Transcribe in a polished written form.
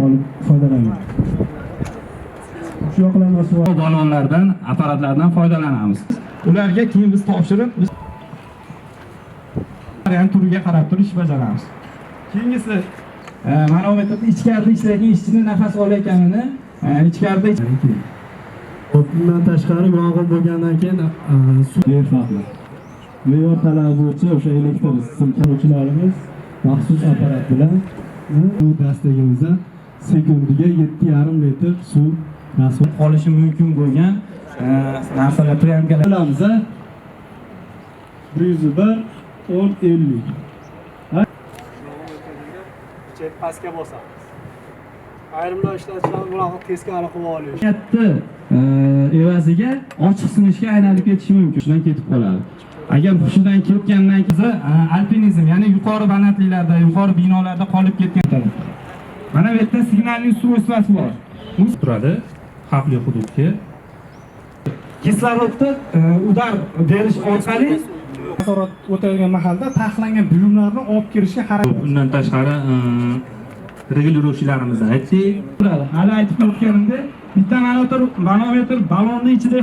olib foydalanadi. Shu yoqlarni balonlardan, apparatlardan foydalanamiz. ularga keyin biz topshirib, biz variant turiga qarab turib ish bajaramiz. Keyingisi manometrda ichkarida ishlayotgan ishchini nafas olayotganini, ichkarida bundan tashqari yong'in bo'lgandan keyin suv farqli. Me'yor talabi bo'yicha o'sha elektr simkovchilarimiz maxsus apparat bilan bu dastagimizda sekundiga 7,5 litr suv mas'ul olishi mumkin bo'lgan narsalar premkalar olamiz. 101 1050. Chet pastga bosamiz. Ayrimlar ishlatishlar bunaqa teskari qilib olish. Katta evaziga ochiq sinishga aylanib ketishi mumkin. Shundan ketib qoladi. Agar hushidan ketgandan keyin alpinizm, ya'ni yuqori balandliklarda, yuqori binolarda qolib ketgan. Mana bu yerda signalning svойствоsi bor. Muz turadi xavfli hududga. Kislorodni udar berish orqali nazorat o'tayotgan mahalda taxlangan buyumlarni olib kirishga harakat. Bundan tashqari regulirovchilarimizni aytdik. Hali aytib o'tganimda bitta manometr balonning ichida